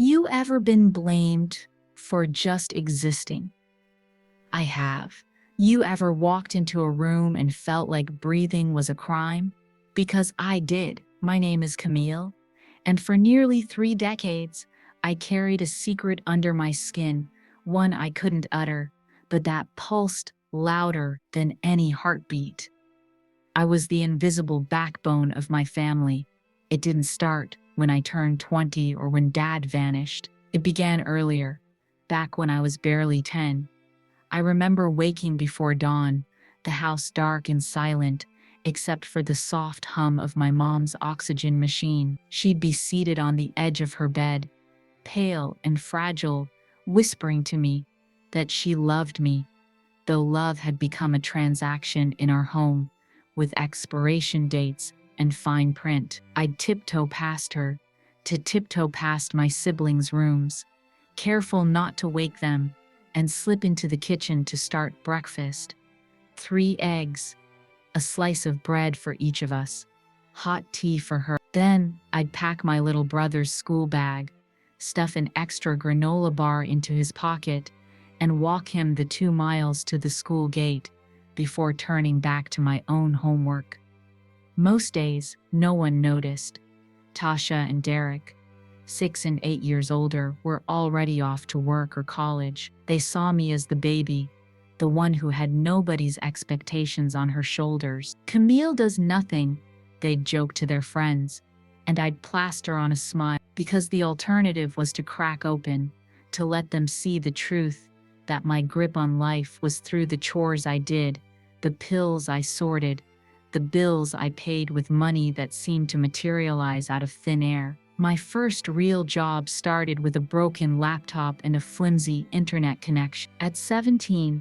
You ever been blamed for just existing? I have. You ever walked into a room and felt like breathing was a crime? Because I did. My name is Camille, and for nearly 3 decades, I carried a secret under my skin, one I couldn't utter, but that pulsed louder than any heartbeat. I was the invisible backbone of my family. It didn't start when I turned 20 or when Dad vanished. It began earlier, back when I was barely 10. I remember waking before dawn, the house dark and silent, except for the soft hum of my mom's oxygen machine. She'd be seated on the edge of her bed, pale and fragile, whispering to me that she loved me, though love had become a transaction in our home, with expiration dates and fine print. I'd tiptoe past her, to tiptoe past my siblings' rooms, careful not to wake them, and slip into the kitchen to start breakfast. 3 eggs, a slice of bread for each of us, hot tea for her. Then I'd pack my little brother's school bag, stuff an extra granola bar into his pocket, and walk him the 2 miles to the school gate before turning back to my own homework. Most days, no one noticed. Tasha and Derek, 6 and 8 years older, were already off to work or college. They saw me as the baby, the one who had nobody's expectations on her shoulders. Camille does nothing, they'd joke to their friends, and I'd plaster on a smile, because the alternative was to crack open, to let them see the truth, that my grip on life was through the chores I did, the pills I sorted, the bills I paid with money that seemed to materialize out of thin air. My first real job started with a broken laptop and a flimsy internet connection. At 17,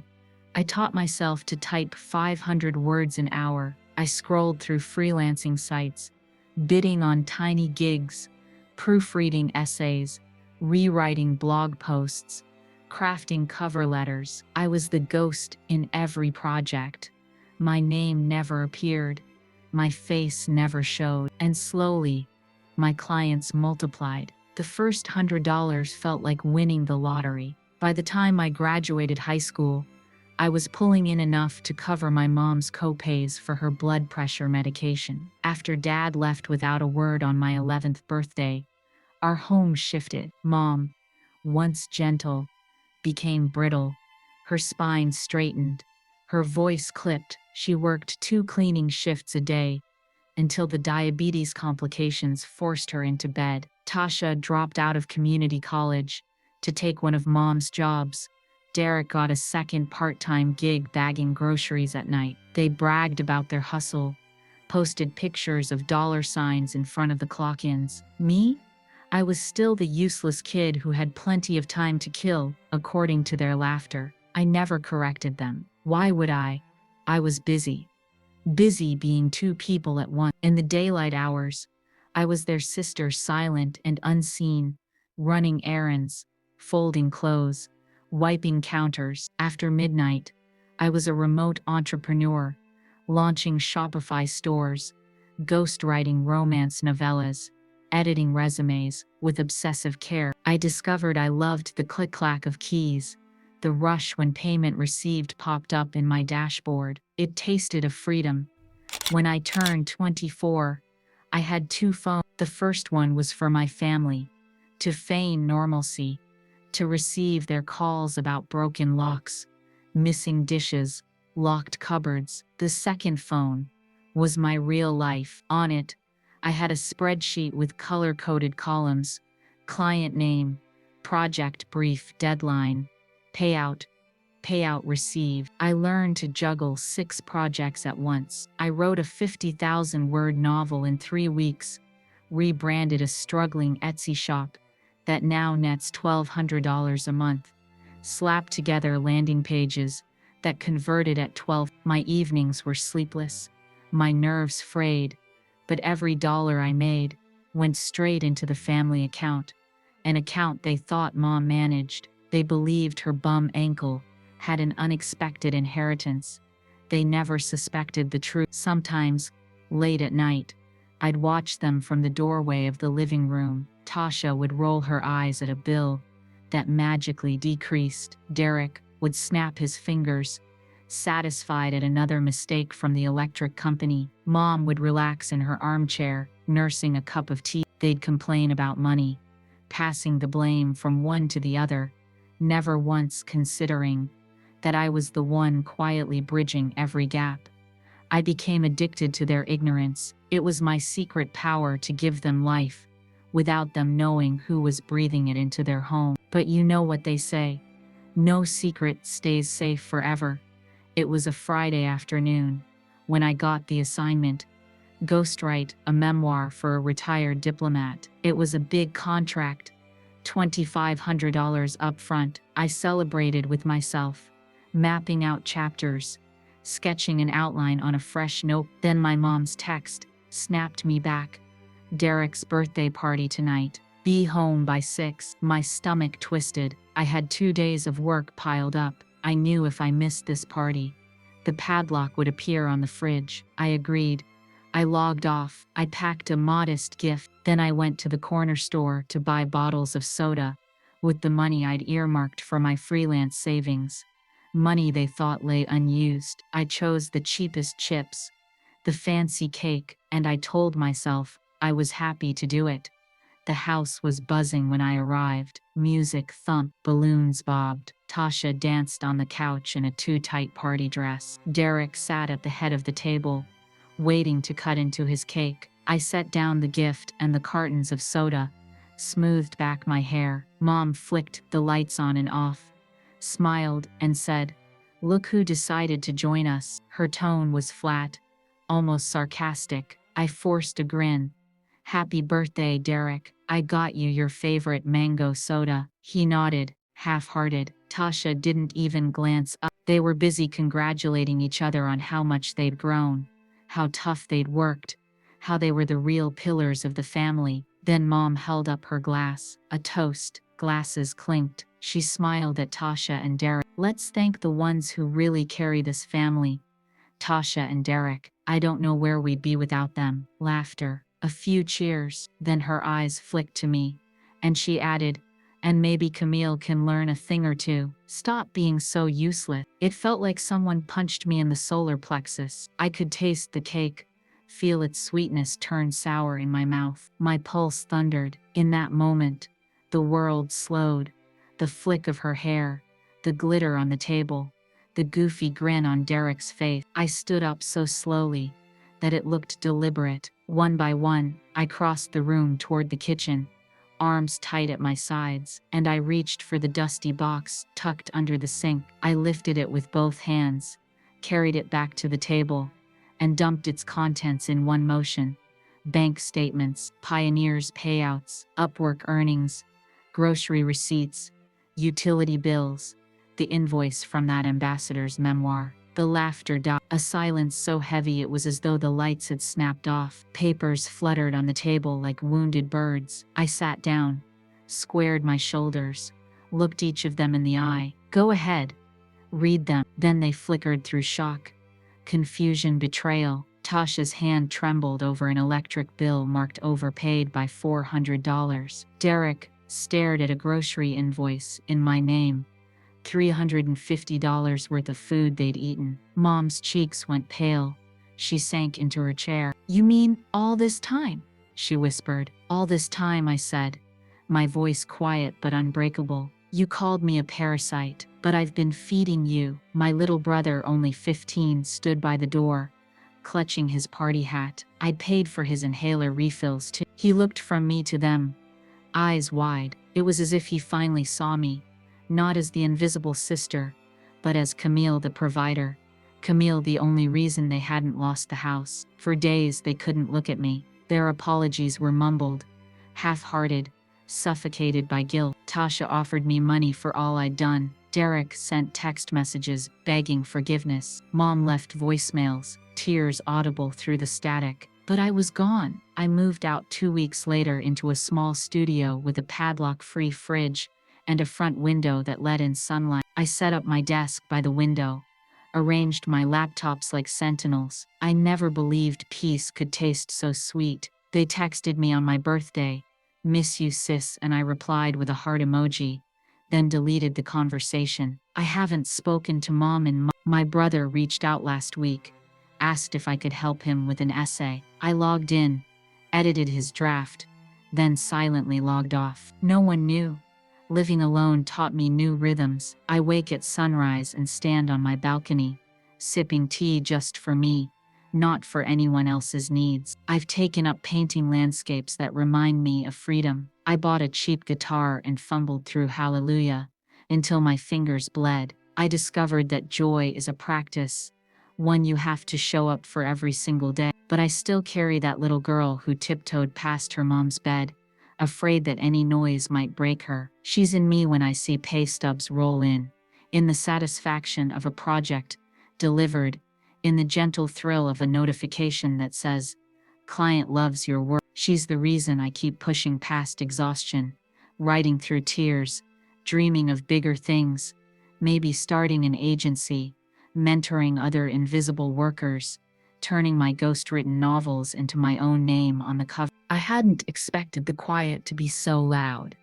I taught myself to type 500 words an hour. I scrolled through freelancing sites, bidding on tiny gigs, proofreading essays, rewriting blog posts, crafting cover letters. I was the ghost in every project. My name never appeared, my face never showed, and slowly, my clients multiplied. The first $100 felt like winning the lottery. By the time I graduated high school, I was pulling in enough to cover my mom's co-pays for her blood pressure medication. After Dad left without a word on my 11th birthday, our home shifted. Mom, once gentle, became brittle. Her spine straightened. Her voice clipped. She worked 2 cleaning shifts a day until the diabetes complications forced her into bed. Tasha dropped out of community college to take one of Mom's jobs. Derek got a second part-time gig bagging groceries at night. They bragged about their hustle, posted pictures of dollar signs in front of the clock-ins. Me? I was still the useless kid who had plenty of time to kill, according to their laughter. I never corrected them. Why would I? I was busy. Busy being 2 people at once. In the daylight hours, I was their sister, silent and unseen, running errands, folding clothes, wiping counters. After midnight, I was a remote entrepreneur, launching Shopify stores, ghostwriting romance novellas, editing resumes with obsessive care. I discovered I loved the click-clack of keys, the rush when payment received popped up in my dashboard. It tasted of freedom. When I turned 24, I had 2 phones. The first one was for my family, to feign normalcy, to receive their calls about broken locks, missing dishes, locked cupboards. The second phone was my real life. On it, I had a spreadsheet with color-coded columns, client name, project brief, deadline, payout received. I learned to juggle 6 projects at once. I wrote a 50,000-word novel in 3 weeks, rebranded a struggling Etsy shop that now nets $1,200 a month, slapped together landing pages that converted at 12. My evenings were sleepless, my nerves frayed, but every dollar I made went straight into the family account, an account they thought Mom managed. They believed her bum ankle had an unexpected inheritance. They never suspected the truth. Sometimes, late at night, I'd watch them from the doorway of the living room. Tasha would roll her eyes at a bill that magically decreased. Derek would snap his fingers, satisfied at another mistake from the electric company. Mom would relax in her armchair, nursing a cup of tea. They'd complain about money, passing the blame from one to the other, never once considering that I was the one quietly bridging every gap. I became addicted to their ignorance. It was my secret power to give them life, without them knowing who was breathing it into their home. But you know what they say, no secret stays safe forever. It was a Friday afternoon when I got the assignment: ghostwrite a memoir for a retired diplomat. It was a big contract, $2,500 upfront. I celebrated with myself, mapping out chapters, sketching an outline on a fresh note. Then my mom's text snapped me back: Derek's birthday party tonight. Be home by 6. My stomach twisted. I had 2 days of work piled up. I knew if I missed this party, the padlock would appear on the fridge. I agreed. I logged off. I packed a modest gift. Then I went to the corner store to buy bottles of soda with the money I'd earmarked for my freelance savings. Money they thought lay unused. I chose the cheapest chips, the fancy cake, and I told myself I was happy to do it. The house was buzzing when I arrived. Music thumped, balloons bobbed. Tasha danced on the couch in a too-tight party dress. Derek sat at the head of the table, waiting to cut into his cake. I set down the gift and the cartons of soda, smoothed back my hair. Mom flicked the lights on and off, smiled, and said, "Look who decided to join us." Her tone was flat, almost sarcastic. I forced a grin. "Happy birthday, Derek. I got you your favorite mango soda." He nodded, half-hearted. Tasha didn't even glance up. They were busy congratulating each other on how much they'd grown, how tough they'd worked, how they were the real pillars of the family. Then Mom held up her glass, a toast. Glasses clinked. She smiled at Tasha and Derek. "Let's thank the ones who really carry this family. Tasha and Derek, I don't know where we'd be without them." Laughter. A few cheers. Then her eyes flicked to me, and she added, "And maybe Camille can learn a thing or two. Stop being so useless." It felt like someone punched me in the solar plexus. I could taste the cake, feel its sweetness turn sour in my mouth. My pulse thundered. In that moment, the world slowed. The flick of her hair, the glitter on the table, the goofy grin on Derek's face. I stood up so slowly that it looked deliberate. One by one, I crossed the room toward the kitchen, arms tight at my sides, and I reached for the dusty box tucked under the sink. I lifted it with both hands, carried it back to the table, and dumped its contents in one motion. Bank statements, Pioneers payouts, Upwork earnings, grocery receipts, utility bills, the invoice from that ambassador's memoir. The laughter died. A silence so heavy it was as though the lights had snapped off. Papers fluttered on the table like wounded birds. I sat down, squared my shoulders, looked each of them in the eye. "Go ahead, read them." Then they flickered through shock, confusion, betrayal. Tasha's hand trembled over an electric bill marked overpaid by $400. Derek stared at a grocery invoice in my name, $350 worth of food they'd eaten. Mom's cheeks went pale. She sank into her chair. "You mean all this time?" she whispered. "All this time," I said, my voice quiet but unbreakable. "You called me a parasite, but I've been feeding you." My little brother, only 15, stood by the door, clutching his party hat. I'd paid for his inhaler refills too. He looked from me to them, eyes wide. It was as if he finally saw me, not as the invisible sister, but as Camille the provider. Camille, the only reason they hadn't lost the house. For days they couldn't look at me. Their apologies were mumbled, half-hearted, suffocated by guilt. Tasha offered me money for all I'd done. Derek sent text messages begging forgiveness. Mom left voicemails, tears audible through the static. But I was gone. I moved out 2 weeks later into a small studio with a padlock-free fridge and a front window that let in sunlight. I set up my desk by the window, arranged my laptops like sentinels. I never believed peace could taste so sweet. They texted me on my birthday, "Miss you, sis," and I replied with a heart emoji, then deleted the conversation. I haven't spoken to mom in months. My brother reached out last week, asked if I could help him with an essay. I logged in, edited his draft, then silently logged off. No one knew. Living alone taught me new rhythms. I wake at sunrise and stand on my balcony, sipping tea just for me, not for anyone else's needs. I've taken up painting landscapes that remind me of freedom. I bought a cheap guitar and fumbled through Hallelujah until my fingers bled. I discovered that joy is a practice, one you have to show up for every single day. But I still carry that little girl who tiptoed past her mom's bed, afraid that any noise might break her. She's in me when I see pay stubs roll in the satisfaction of a project delivered, in the gentle thrill of a notification that says, "Client loves your work." She's the reason I keep pushing past exhaustion, writing through tears, dreaming of bigger things, maybe starting an agency, mentoring other invisible workers, turning my ghost-written novels into my own name on the cover. I hadn't expected the quiet to be so loud.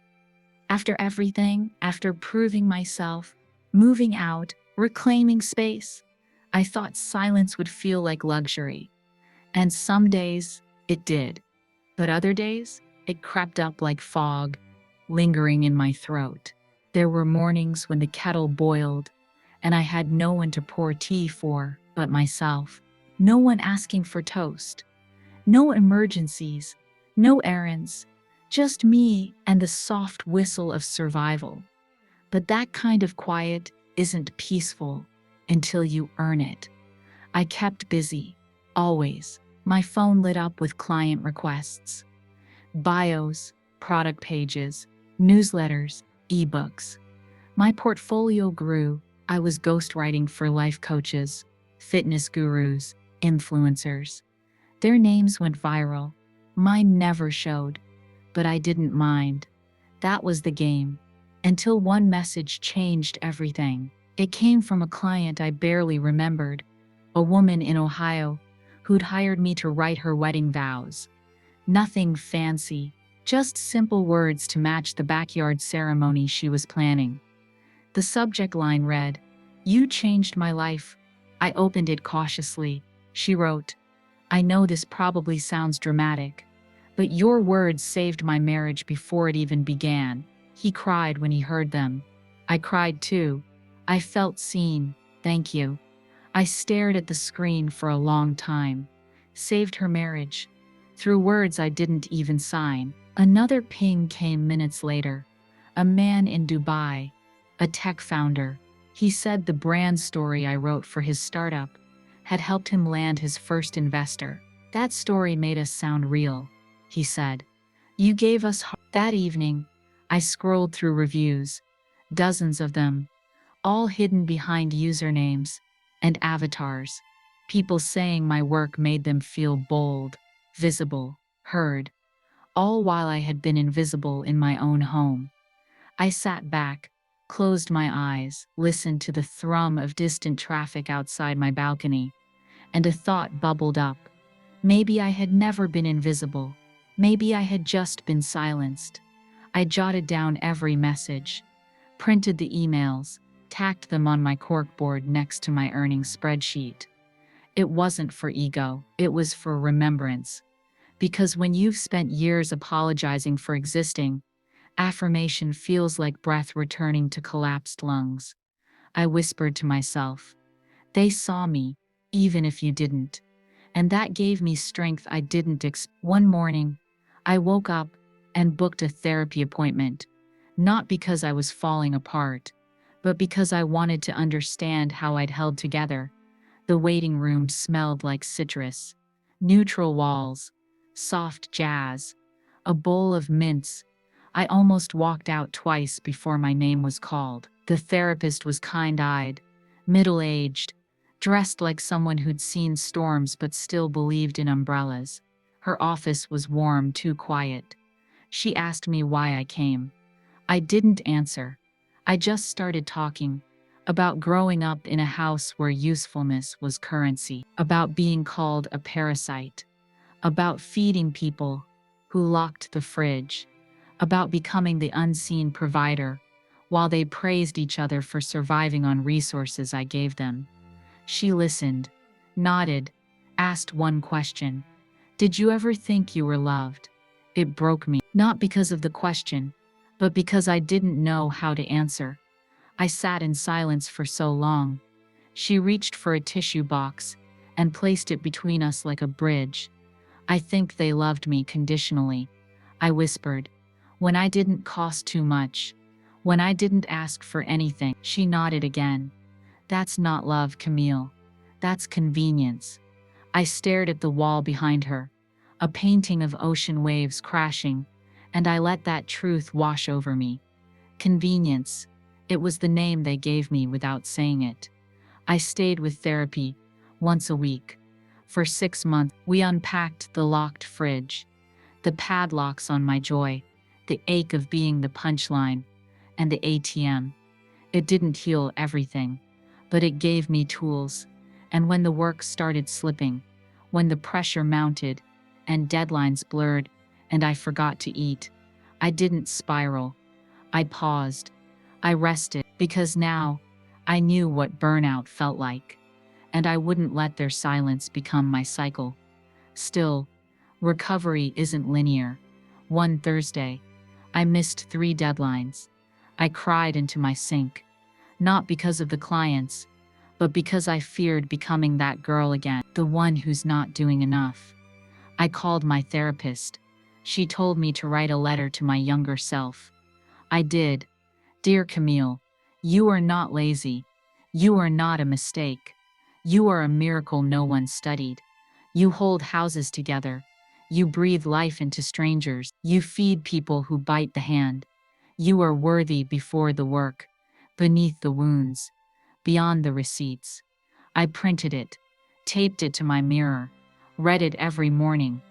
After everything, after proving myself, moving out, reclaiming space, I thought silence would feel like luxury. And some days, it did. But other days, it crept up like fog, lingering in my throat. There were mornings when the kettle boiled, and I had no one to pour tea for but myself. No one asking for toast. No emergencies. No errands. Just me and the soft whistle of survival. But that kind of quiet isn't peaceful until you earn it. I kept busy, always. My phone lit up with client requests, bios, product pages, newsletters, ebooks. My portfolio grew. I was ghostwriting for life coaches, fitness gurus, influencers. Their names went viral. Mine never showed, but I didn't mind. That was the game. Until one message changed everything. It came from a client I barely remembered, a woman in Ohio who'd hired me to write her wedding vows. Nothing fancy, just simple words to match the backyard ceremony she was planning. The subject line read, "You changed my life." I opened it cautiously. She wrote, "I know this probably sounds dramatic, but your words saved my marriage before it even began." He cried when he heard them. I cried too. I felt seen. Thank you. I stared at the screen for a long time. Saved her marriage. Through words I didn't even sign. Another ping came minutes later. A man in Dubai, a tech founder. He said the brand story I wrote for his startup had helped him land his first investor. "That story made us sound real," he said. "You gave us hope." That evening, I scrolled through reviews, dozens of them, all hidden behind usernames and avatars. People saying my work made them feel bold, visible, heard, all while I had been invisible in my own home. I sat back, closed my eyes, listened to the thrum of distant traffic outside my balcony, and a thought bubbled up. Maybe I had never been invisible. Maybe I had just been silenced. I jotted down every message, printed the emails, tacked them on my corkboard next to my earnings spreadsheet. It wasn't for ego, it was for remembrance. Because when you've spent years apologizing for existing, affirmation feels like breath returning to collapsed lungs. I whispered to myself, "They saw me, even if you didn't." And that gave me strength I didn't expect. One morning, I woke up and booked a therapy appointment, not because I was falling apart, but because I wanted to understand how I'd held together. The waiting room smelled like citrus, neutral walls, soft jazz, a bowl of mints. I almost walked out twice before my name was called. The therapist was kind-eyed, middle-aged, dressed like someone who'd seen storms but still believed in umbrellas. Her office was warm, too quiet. She asked me why I came. I didn't answer. I just started talking, about growing up in a house where usefulness was currency, about being called a parasite, about feeding people who locked the fridge, about becoming the unseen provider while they praised each other for surviving on resources I gave them. She listened, nodded, asked one question. Did you ever think you were loved? It broke me, not because of the question, but because I didn't know how to answer. I sat in silence for so long. She reached for a tissue box and placed it between us like a bridge. I think they loved me conditionally, I whispered, when I didn't cost too much, when I didn't ask for anything. She nodded again. That's not love, Camille. That's convenience. I stared at the wall behind her, a painting of ocean waves crashing, and I let that truth wash over me. Convenience. It was the name they gave me without saying it. I stayed with therapy once a week. For 6 months, we unpacked the locked fridge, the padlocks on my joy, the ache of being the punchline, and the ATM. It didn't heal everything, but it gave me tools. And when the work started slipping, when the pressure mounted, and deadlines blurred, and I forgot to eat, I didn't spiral. I paused. I rested, because now I knew what burnout felt like, and I wouldn't let their silence become my cycle. Still, recovery isn't linear. One Thursday, I missed 3 deadlines. I cried into my sink, not because of the clients, but because I feared becoming that girl again, the one who's not doing enough. I called my therapist. She told me to write a letter to my younger self. I did. Dear Camille, you are not lazy. You are not a mistake. You are a miracle no one studied. You hold houses together. You breathe life into strangers. You feed people who bite the hand. You are worthy before the work, beneath the wounds, beyond the receipts. I printed it, taped it to my mirror, read it every morning.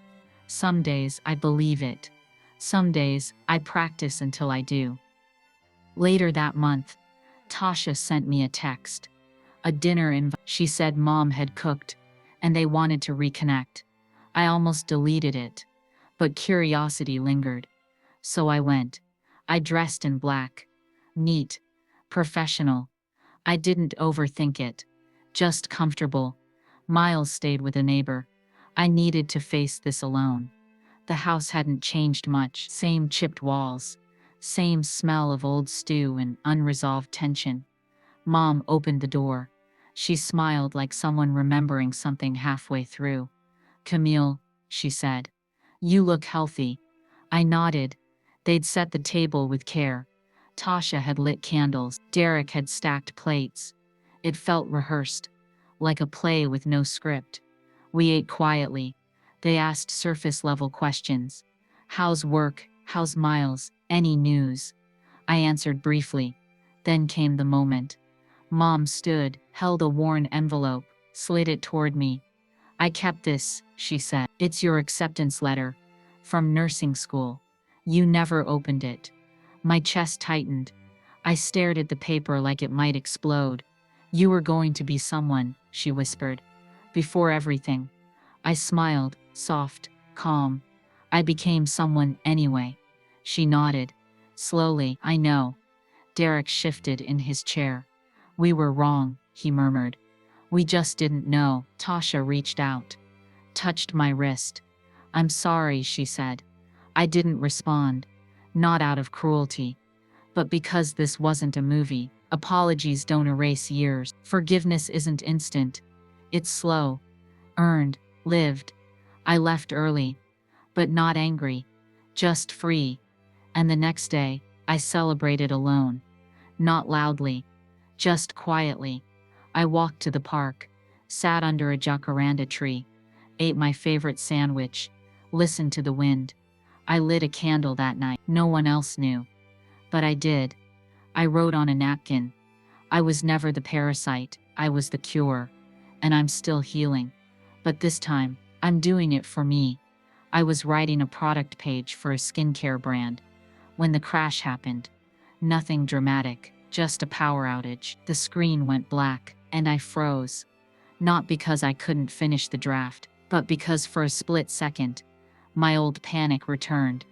Some days I believe it. Some days I practice until I do. Later that month, Tasha sent me a text, a dinner invite. She said Mom had cooked, and they wanted to reconnect. I almost deleted it, but curiosity lingered. So I went. I dressed in black, neat, professional. I didn't overthink it, just comfortable. Miles stayed with a neighbor. I needed to face this alone. The house hadn't changed much. Same chipped walls, same smell of old stew and unresolved tension. Mom opened the door. She smiled like someone remembering something halfway through. Camille, she said, you look healthy. I nodded. They'd set the table with care. Tasha had lit candles. Derek had stacked plates. It felt rehearsed, like a play with no script. We ate quietly. They asked surface-level questions. How's work? How's Miles? Any news? I answered briefly. Then came the moment. Mom stood, held a worn envelope, slid it toward me. I kept this, she said. It's your acceptance letter. From nursing school. You never opened it. My chest tightened. I stared at the paper like it might explode. You were going to be someone, she whispered. Before everything. I smiled, soft, calm. I became someone anyway. She nodded. Slowly, I know. Derek shifted in his chair. We were wrong, he murmured. We just didn't know. Tasha reached out, touched my wrist. I'm sorry, she said. I didn't respond. Not out of cruelty, but because this wasn't a movie. Apologies don't erase years. Forgiveness isn't instant. It's slow, earned, lived. I left early, but not angry, just free. And the next day, I celebrated alone. Not loudly, just quietly. I walked to the park, sat under a jacaranda tree, ate my favorite sandwich, listened to the wind. I lit a candle that night. No one else knew. But I did. I wrote on a napkin. I was never the parasite, I was the cure. And I'm still healing. But this time, I'm doing it for me. I was writing a product page for a skincare brand when the crash happened. Nothing dramatic. just a power outage. The screen went black, and I froze. Not because I couldn't finish the draft, but because for a split second, my old panic returned.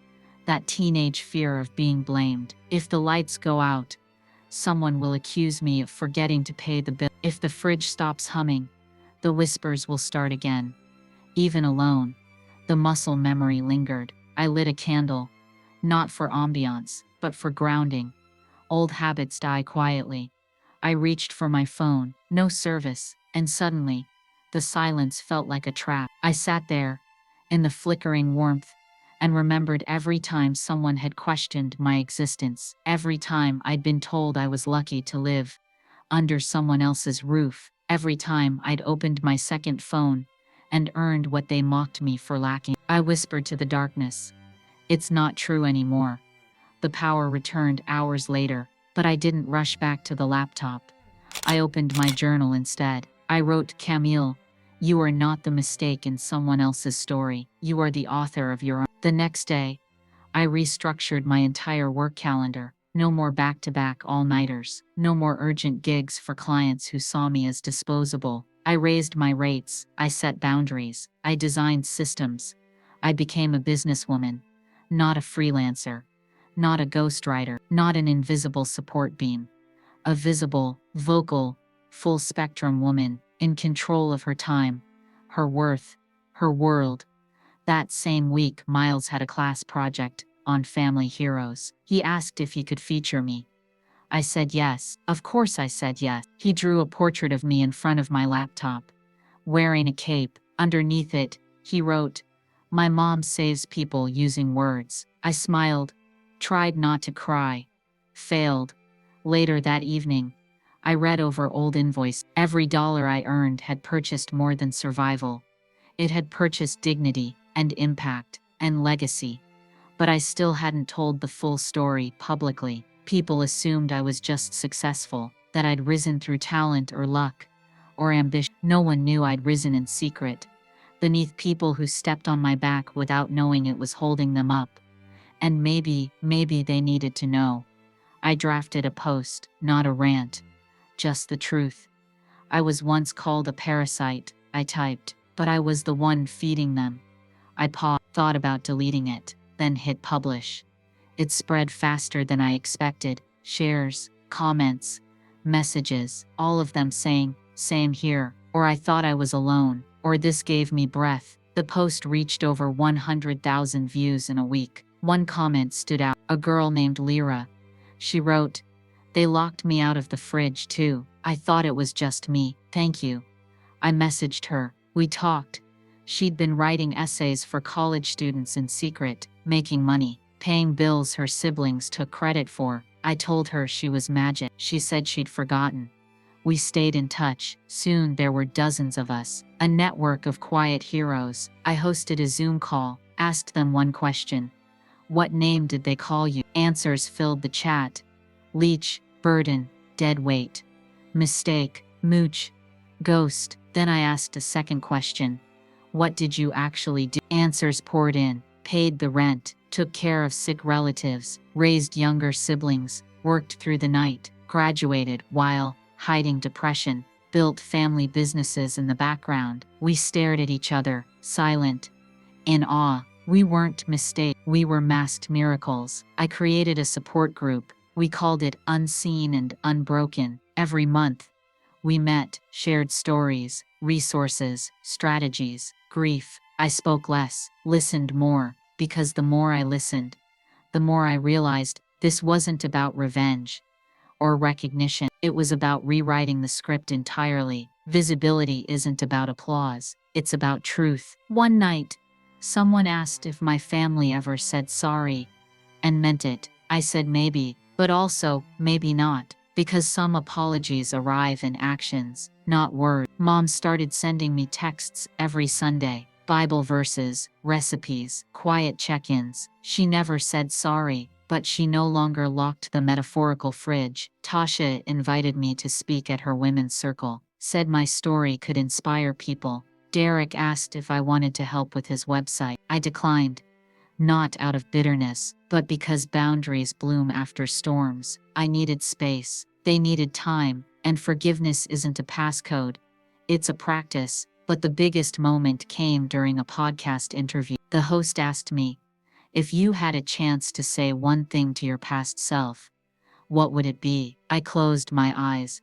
That teenage fear of being blamed. If the lights go out, someone will accuse me of forgetting to pay the bill. If the fridge stops humming, the whispers will start again. Even alone, the muscle memory lingered. I lit a candle, not for ambiance, but for grounding. Old habits die quietly. I reached for my phone, no service, and suddenly, the silence felt like a trap. I sat there, in the flickering warmth, and remembered every time someone had questioned my existence, every time I'd been told I was lucky to live under someone else's roof, every time I'd opened my second phone and earned what they mocked me for lacking. I whispered to the darkness, "It's not true anymore." The power returned hours later, but I didn't rush back to the laptop. I opened my journal instead. I wrote, "Camille, you are not the mistake in someone else's story. You are the author of your own." The next day, I restructured my entire work calendar. No more back-to-back all-nighters. No more urgent gigs for clients who saw me as disposable. I raised my rates. I set boundaries. I designed systems. I became a businesswoman, not a freelancer, not a ghostwriter, not an invisible support beam. A visible, vocal, full-spectrum woman, in control of her time, her worth, her world. That same week, Miles had a class project on family heroes. He asked if he could feature me. I said yes. Of course I said yes. He drew a portrait of me in front of my laptop, wearing a cape. Underneath it, he wrote, "My mom saves people using words." I smiled, tried not to cry, failed. Later that evening, I read over old invoices. Every dollar I earned had purchased more than survival. It had purchased dignity and impact and legacy. But I still hadn't told the full story publicly. People assumed I was just successful, that I'd risen through talent or luck, or ambition. No one knew I'd risen in secret, beneath people who stepped on my back without knowing it was holding them up. And maybe they needed to know. I drafted a post, not a rant, just the truth. I was once called a parasite, I typed, but I was the one feeding them. I paused, thought about deleting it, then hit publish. It spread faster than I expected. Shares, comments, messages, all of them saying, "Same here," or "I thought I was alone," or "This gave me breath." The post reached over 100,000 views in a week. One comment stood out. A girl named Lyra. She wrote, "They locked me out of the fridge too. I thought it was just me. Thank you." I messaged her. We talked. She'd been writing essays for college students in secret, making money, paying bills her siblings took credit for. I told her she was magic. She said she'd forgotten. We stayed in touch. Soon there were dozens of us, a network of quiet heroes. I hosted a Zoom call, asked them one question. "What name did they call you?" Answers filled the chat. Leech, burden, dead weight, mistake, mooch, ghost. Then I asked a second question. "What did you actually do?" Answers poured in. Paid the rent, took care of sick relatives, raised younger siblings, worked through the night, graduated while hiding depression, built family businesses in the background. We stared at each other, silent, in awe. We weren't mistakes, we were masked miracles. I created a support group. We called it Unseen and Unbroken. Every month, we met, shared stories, resources, strategies, grief. I spoke less, listened more, because the more I listened, the more I realized this wasn't about revenge or recognition. It was about rewriting the script entirely. Visibility isn't about applause, it's about truth. One night, someone asked if my family ever said sorry and meant it. I said maybe, but also maybe not, because some apologies arrive in actions, not words. Mom started sending me texts every Sunday, Bible verses, recipes, quiet check-ins. She never said sorry, but she no longer locked the metaphorical fridge. Tasha invited me to speak at her women's circle, said my story could inspire people. Derek asked if I wanted to help with his website. I declined. not out of bitterness, but because boundaries bloom after storms. I needed space, they needed time, and forgiveness isn't a passcode, it's a practice. But the biggest moment came during a podcast interview. The host asked me, if you had a chance to say one thing to your past self, what would it be? I closed my eyes,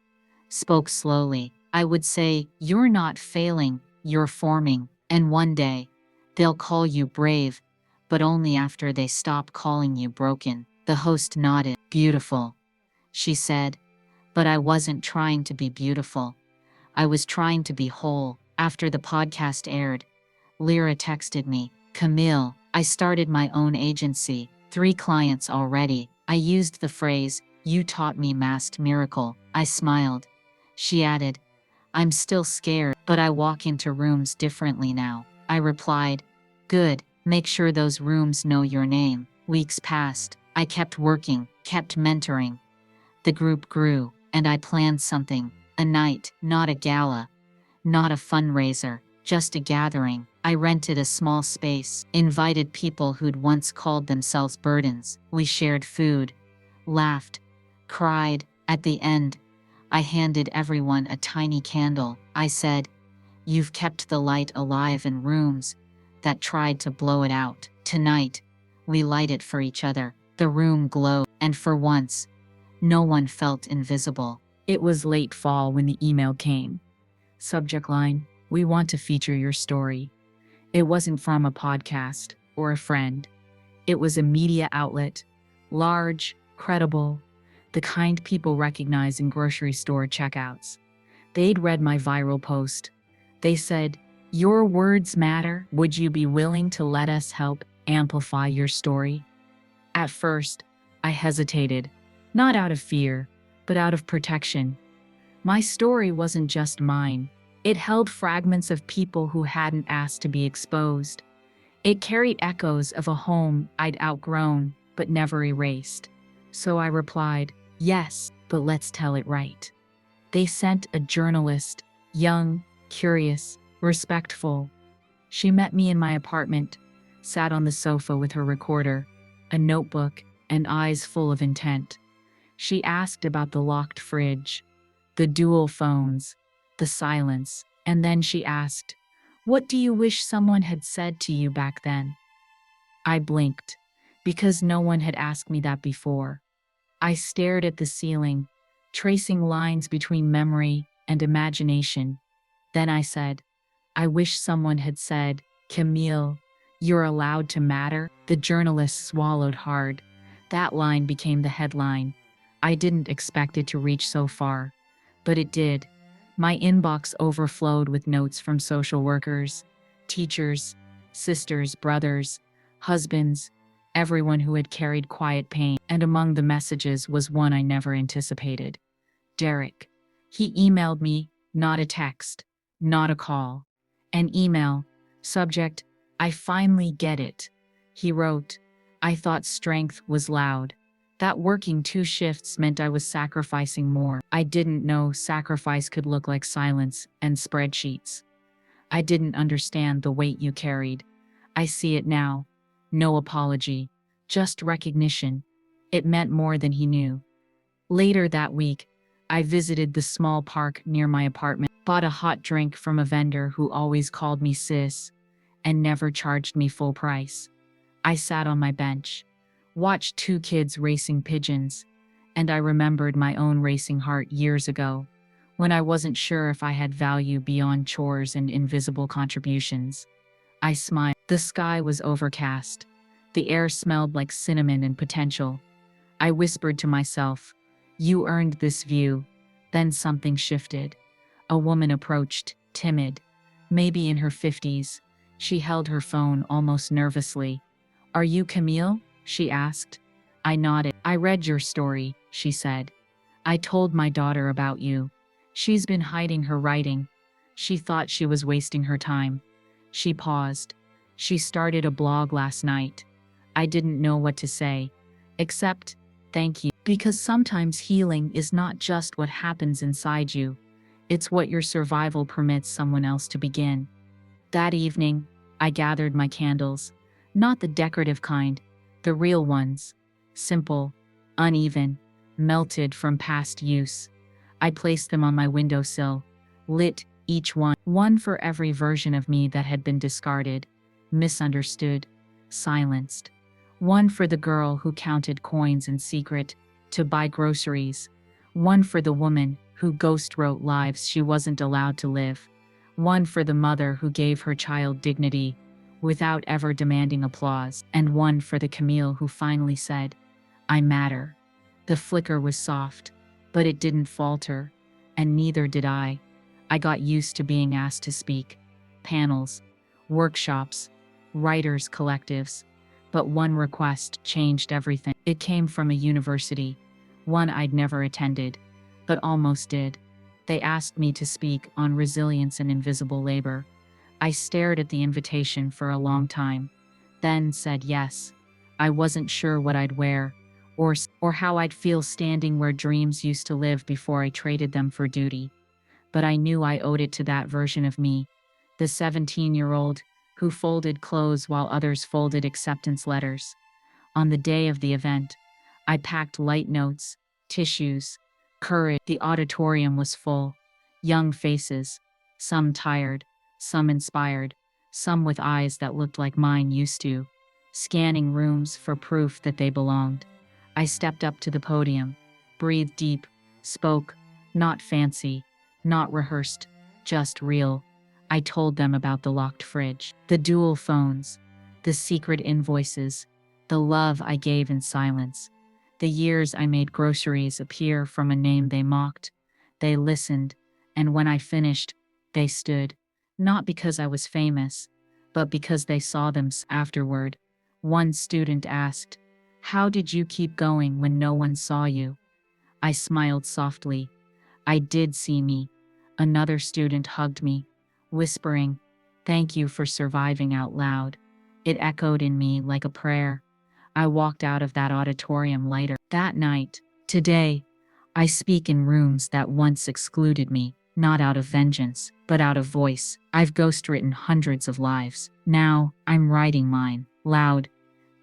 spoke slowly. I would say, you're not failing, you're forming, and one day, they'll call you brave, but only after they stop calling you broken. The host nodded. Beautiful, she said, but I wasn't trying to be beautiful. I was trying to be whole. After the podcast aired, Lyra texted me, Camille, I started my own agency, 3 clients already. I used the phrase, you taught me masked miracle. I smiled. She added, I'm still scared, but I walk into rooms differently now. I replied, good, make sure those rooms know your name. Weeks passed. I kept working, kept mentoring. The group grew, and I planned something, a night, not a gala, not a fundraiser, just a gathering. I rented a small space, invited people who'd once called themselves burdens. We shared food, laughed, cried. At the end, I handed everyone a tiny candle. I said, you've kept the light alive in rooms that tried to blow it out. Tonight, we light it for each other. The room glowed, and for once, no one felt invisible. It was late fall when the email came. Subject line, we want to feature your story. It wasn't from a podcast or a friend. It was a media outlet, large, credible, the kind people recognize in grocery store checkouts. They'd read my viral post. They said, your words matter. Would you be willing to let us help amplify your story? At first, I hesitated, not out of fear, but out of protection. My story wasn't just mine. It held fragments of people who hadn't asked to be exposed. It carried echoes of a home I'd outgrown, but never erased. So I replied, yes, but let's tell it right. They sent a journalist, young, curious, respectful. She met me in my apartment, sat on the sofa with her recorder, a notebook, and eyes full of intent. She asked about the locked fridge, the dual phones, the silence, and then she asked, what do you wish someone had said to you back then? I blinked, because no one had asked me that before. I stared at the ceiling, tracing lines between memory and imagination. Then I said, I wish someone had said, Camille, you're allowed to matter. The journalist swallowed hard. That line became the headline. I didn't expect it to reach so far, but it did. My inbox overflowed with notes from social workers, teachers, sisters, brothers, husbands, everyone who had carried quiet pain. And among the messages was one I never anticipated. Derek. He emailed me, not a text, not a call. An email. Subject, I finally get it. He wrote, I thought strength was loud. That working 2 shifts meant I was sacrificing more. I didn't know sacrifice could look like silence and spreadsheets. I didn't understand the weight you carried. I see it now. No apology, just recognition. It meant more than he knew. Later that week, I visited the small park near my apartment, bought a hot drink from a vendor who always called me sis and never charged me full price. I sat on my bench, watched 2 kids racing pigeons, and I remembered my own racing heart years ago, when I wasn't sure if I had value beyond chores and invisible contributions. I smiled. The sky was overcast. The air smelled like cinnamon and potential. I whispered to myself, you earned this view. Then something shifted. A woman approached, timid, maybe in her 50s. She held her phone almost nervously. Are you Camille? She asked. I nodded. I read your story, she said. I told my daughter about you. She's been hiding her writing. She thought she was wasting her time. She paused. She started a blog last night. I didn't know what to say, except, thank you. Because sometimes healing is not just what happens inside you. It's what your survival permits someone else to begin. That evening, I gathered my candles, Not the decorative kind, the real ones. Simple, uneven, melted from past use. I placed them on my windowsill, lit each one for every version of me that had been discarded, misunderstood, silenced. One for the girl who counted coins in secret to buy groceries. One for the woman who ghost wrote lives she wasn't allowed to live. One for the mother who gave her child dignity without ever demanding applause. And one for the Camille who finally said, I matter. The flicker was soft, but it didn't falter, and neither did I. I got used to being asked to speak. Panels, workshops, writers' collectives. But one request changed everything. It came from a university, one I'd never attended, but almost did. They asked me to speak on resilience and invisible labor. I stared at the invitation for a long time, then said yes. I wasn't sure what I'd wear, or how I'd feel standing where dreams used to live before I traded them for duty. But I knew I owed it to that version of me, the 17-year-old who folded clothes while others folded acceptance letters. On the day of the event, I packed light notes, tissues, courage. The auditorium was full. Young faces, some tired, some inspired, some with eyes that looked like mine used to, scanning rooms for proof that they belonged. I stepped up to the podium, breathed deep, spoke, not fancy, not rehearsed, just real. I told them about the locked fridge, the dual phones, the secret invoices, the love I gave in silence, the years I made groceries appear from a name they mocked. They listened, and when I finished, they stood, not because I was famous, but because they saw them afterward. One student asked, how did you keep going when no one saw you? I smiled softly. I did see me. Another student hugged me, whispering, thank you for surviving out loud. It echoed in me like a prayer. I walked out of that auditorium lighter. That night, today, I speak in rooms that once excluded me, not out of vengeance, but out of voice. I've ghostwritten hundreds of lives. Now, I'm writing mine, loud,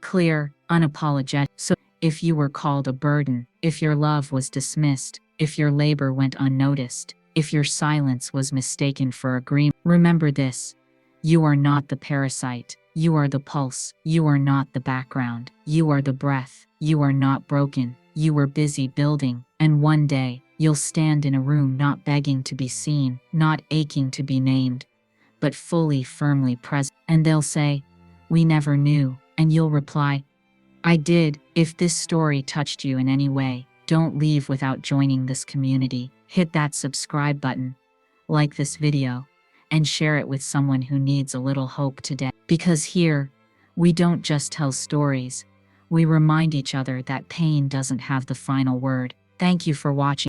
clear, unapologetic. So, if you were called a burden, if your love was dismissed, if your labor went unnoticed, if your silence was mistaken for agreement, remember this. You are not the parasite. You are the pulse. You are not the background. You are the breath. You are not broken. You were busy building, and one day, you'll stand in a room not begging to be seen, not aching to be named, but fully, firmly present. And they'll say, we never knew, and you'll reply, I did. If this story touched you in any way, don't leave without joining this community. Hit that subscribe button, like this video, and share it with someone who needs a little hope today. Because here, we don't just tell stories, we remind each other that pain doesn't have the final word. Thank you for watching.